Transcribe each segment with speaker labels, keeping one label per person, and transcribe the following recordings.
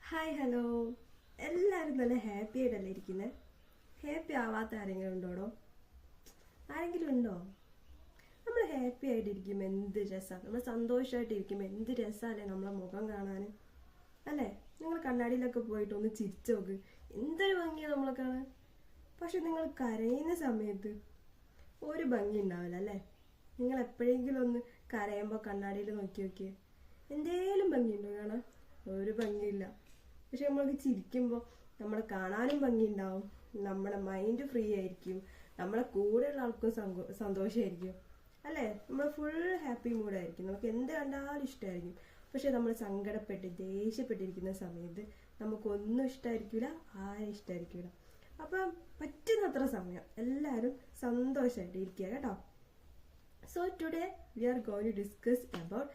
Speaker 1: Hi hello, എല്ലാവരും നല്ല happy ആയിട്ടല്ലേ ഇരിക്കുന്നത്? ഹാപ്പി ആവാത്ത ആരെങ്കിലും ഉണ്ടോടോ? ആരെങ്കിലും ഉണ്ടോ? നമ്മൾ ഹാപ്പി ആയിട്ടിരിക്കുമ്പോൾ എന്ത് രസമാണ്, നമ്മൾ സന്തോഷമായിട്ടിരിക്കുമ്പോൾ എന്ത് രസമല്ലേ നമ്മളെ മുഖം കാണാൻ, അല്ലേ? നിങ്ങൾ കണ്ണാടിയിലൊക്കെ പോയിട്ട് ഒന്ന് ചിരിച്ചു നോക്ക്, എന്തൊരു ഭംഗിയാണ് നമ്മളെ കാണാൻ. പക്ഷെ നിങ്ങൾ കരയുന്ന സമയത്ത് ഒരു ഭംഗി ഉണ്ടാവില്ല, അല്ലേ? നിങ്ങൾ എപ്പോഴെങ്കിലും ഒന്ന് കരയുമ്പോൾ കണ്ണാടിയിൽ നോക്കി നോക്കിയേ, എന്തേലും ഭംഗിയുണ്ടോ കാണാൻ? ഒരു ഭംഗിയില്ല. പക്ഷെ നമ്മൾക്ക് ചിരിക്കുമ്പോൾ നമ്മളെ കാണാനും ഭംഗിയുണ്ടാവും, നമ്മുടെ മൈൻഡ് ഫ്രീ ആയിരിക്കും, നമ്മളെ കൂടെയുള്ള ആൾക്കും സന്തോഷമായിരിക്കും, അല്ലേ? നമ്മൾ ഫുൾ ഹാപ്പി മൂഡായിരിക്കും, നമുക്ക് എന്ത് കണ്ടാലും ഇഷ്ടമായിരിക്കും. പക്ഷെ നമ്മൾ സങ്കടപ്പെട്ട് ദേഷ്യപ്പെട്ടിരിക്കുന്ന സമയത്ത് നമുക്കൊന്നും ഇഷ്ടമായിരിക്കില്ല, ആരും ഇഷ്ടമായിരിക്കില്ല. അപ്പം പറ്റുന്നത്ര സമയം എല്ലാവരും സന്തോഷമായിട്ട് ഇരിക്കുക കേട്ടോ. So today we are going to discuss about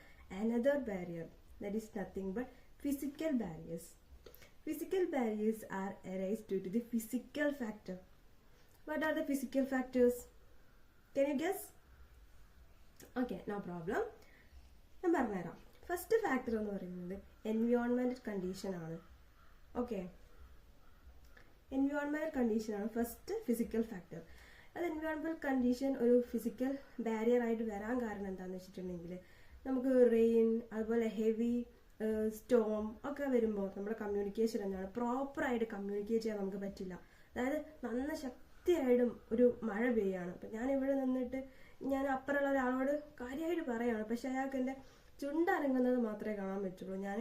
Speaker 1: another barrier, that is nothing but physical barriers. Physical barriers are arise due to the physical factor. What are the physical factors? Can you guess? Okay, no problem. ഞാൻ പറഞ്ഞുതരാം. First factor എന്ന് പറയുന്നത് environment condition ആണ്. Okay, environment condition ആണ് first physical factor. അത് environment condition ഒരു physical barrier ആയിട്ട് വരാൻ കാരണം എന്താണെന്ന് വെച്ചിട്ടുണ്ടെങ്കിൽ, നമുക്ക് റെയിൻ അതുപോലെ ഹെവി സ്റ്റോം ഒക്കെ വരുമ്പോൾ നമ്മുടെ കമ്മ്യൂണിക്കേഷൻ എന്താണ്, പ്രോപ്പറായിട്ട് കമ്മ്യൂണിക്കേറ്റ് ചെയ്യാൻ നമുക്ക് പറ്റില്ല. അതായത് നല്ല ശക്തിയായിട്ടും ഒരു മഴ പെയ്യാണ്, അപ്പം ഞാൻ ഇവിടെ നിന്നിട്ട് ഞാൻ അപ്പുറമുള്ള ഒരാളോട് കാര്യമായിട്ട് പറയുകയാണ്, പക്ഷെ അയാൾക്ക് എൻ്റെ ചുണ്ടനങ്ങുന്നത് മാത്രമേ കാണാൻ പറ്റുള്ളൂ, ഞാൻ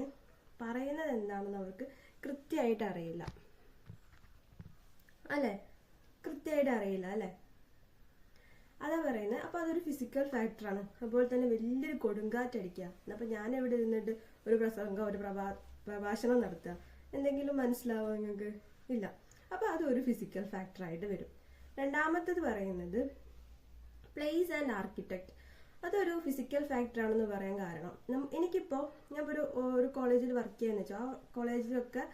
Speaker 1: പറയുന്നത് എന്താണെന്ന് അവർക്ക് കൃത്യമായിട്ട് അറിയില്ല, അല്ലേ? കൃത്യമായിട്ട് അറിയില്ല, അല്ലേ? അതാ പറയുന്നത്. അപ്പോൾ അതൊരു ഫിസിക്കൽ ഫാക്ടറാണ്. അതുപോലെ തന്നെ വലിയൊരു കൊടുങ്കാറ്റടിക്കുക, അപ്പം ഞാൻ എവിടെ ഇരുന്നിട്ട് ഒരു പ്രസംഗം ഒരു പ്രഭാഷണം നടത്തുക, എന്തെങ്കിലും മനസ്സിലാവുക നിങ്ങൾക്ക്? ഇല്ല. അപ്പോൾ അതൊരു ഫിസിക്കൽ ഫാക്ടറായിട്ട് വരും. രണ്ടാമത്തേത് പറയുന്നത് പ്ലേസ് ആൻഡ് ആർക്കിടെക്ട്. അതൊരു ഫിസിക്കൽ ഫാക്ടറാണെന്ന് പറയാൻ കാരണം, എനിക്കിപ്പോൾ ഞാൻ ഒരു കോളേജിൽ വർക്ക് ചെയ്യാന്ന് വെച്ചാൽ, ആ കോളേജിലൊക്കെ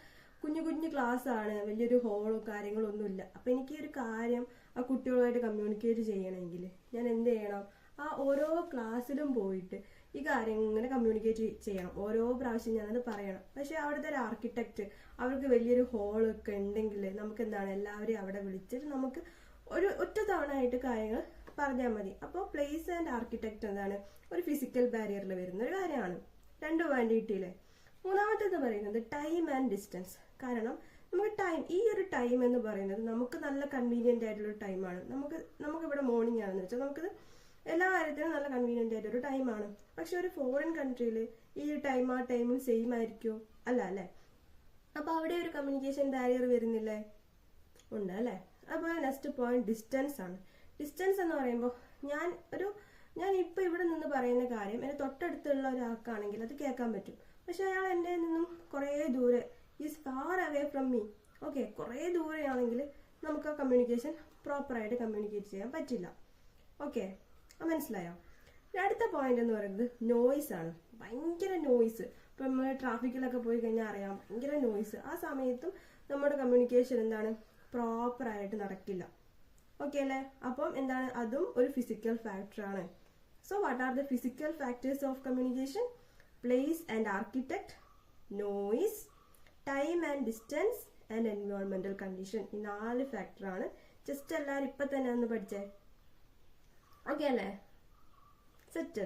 Speaker 1: കുഞ്ഞു കുഞ്ഞു ക്ലാസ് ആണ്, വലിയൊരു ഹോളോ കാര്യങ്ങളോ ഒന്നുമില്ല. അപ്പം എനിക്ക് ഒരു കാര്യം ആ കുട്ടികളുമായിട്ട് കമ്മ്യൂണിക്കേറ്റ് ചെയ്യണമെങ്കിൽ ഞാൻ എന്ത് ചെയ്യണം? ആ ഓരോ ക്ലാസ്സിലും പോയിട്ട് ഈ കാര്യം ഇങ്ങനെ കമ്മ്യൂണിക്കേറ്റ് ചെയ്യണം, ഓരോ പ്രാവശ്യം ഞാനത് പറയണം. പക്ഷെ അവിടുത്തെ ഒരു ആർക്കിടെക്റ്റ് അവർക്ക് വലിയൊരു ഹോളൊക്കെ ഉണ്ടെങ്കിൽ നമുക്ക് എന്താണ്, എല്ലാവരെയും അവിടെ വിളിച്ചിട്ട് നമുക്ക് ഒറ്റ തവണ ആയിട്ട് കാര്യങ്ങൾ പറഞ്ഞാൽ മതി. അപ്പോൾ പ്ലേസ് ആൻഡ് ആർക്കിടെക്റ്റ് എന്താണ്, ഒരു ഫിസിക്കൽ ബാരിയറിൽ വരുന്ന ഒരു കാര്യമാണ്. രണ്ടും വേണ്ടിയിട്ടില്ലേ. മൂന്നാമത്തേത് പറയുന്നത് ടൈം ആൻഡ് ഡിസ്റ്റൻസ്. കാരണം നമുക്ക് ടൈം, ഈ ഒരു ടൈം എന്ന് പറയുന്നത് നമുക്ക് നല്ല കൺവീനിയൻ്റ് ആയിട്ടുള്ള ടൈമാണ്. നമുക്കിവിടെ മോർണിംഗ് ആണെന്ന് വെച്ചാൽ നമുക്കിത് എല്ലാ കാര്യത്തിനും നല്ല കൺവീനിയൻ്റ് ആയിട്ടൊരു ടൈമാണ്. പക്ഷെ ഒരു ഫോറിൻ കൺട്രിയിൽ ഈ ടൈം ആ ടൈമും സെയിം ആയിരിക്കുമോ? അല്ല, അല്ലേ? അപ്പോൾ അവിടെ ഒരു കമ്മ്യൂണിക്കേഷൻ ബാരിയർ വരുന്നില്ലേ? ഉണ്ട്, അല്ലേ? അപ്പോൾ നെക്സ്റ്റ് പോയിന്റ് ഡിസ്റ്റൻസ് ആണ്. ഡിസ്റ്റൻസ് എന്ന് പറയുമ്പോൾ ഞാൻ ഇപ്പോൾ ഇവിടെ നിന്ന് പറയുന്ന കാര്യം എൻ്റെ തൊട്ടടുത്തുള്ള ഒരാൾക്കാണെങ്കിൽ അത് കേൾക്കാൻ പറ്റും, പക്ഷെ അയാൾ എൻ്റെ നിന്നും കുറേ ദൂരെ, is far away from me. Okay, കുറേ ദൂരെയാണെങ്കിൽ നമുക്ക് ആ കമ്മ്യൂണിക്കേഷൻ പ്രോപ്പറായിട്ട് കമ്മ്യൂണിക്കേറ്റ് ചെയ്യാൻ പറ്റില്ല. ഓക്കെ, മനസ്സിലായോ? അടുത്ത പോയിന്റ് എന്ന് പറയുന്നത് നോയ്സ് ആണ്. ഭയങ്കര നോയ്സ്. ഇപ്പം നമ്മൾ ട്രാഫിക്കിലൊക്കെ പോയി കഴിഞ്ഞാൽ അറിയാം, ഭയങ്കര നോയ്സ്. ആ സമയത്തും നമ്മുടെ കമ്മ്യൂണിക്കേഷൻ എന്താണ്, പ്രോപ്പറായിട്ട് നടക്കില്ല. ഓക്കെ അല്ലേ? അപ്പം എന്താണ്, അതും ഒരു ഫിസിക്കൽ ഫാക്ടറാണ്. So what are the physical factors of communication? Place and architect, noise, time and distance and എൻവയോൺമെന്റൽ കണ്ടീഷൻ. ഈ 4 ഫാക്ടറാണ്. ജസ്റ്റ് എല്ലാവരും ഇപ്പം തന്നെ ഒന്ന് പഠിച്ചേ. ഓക്കെ അല്ലേ? സെറ്റ്.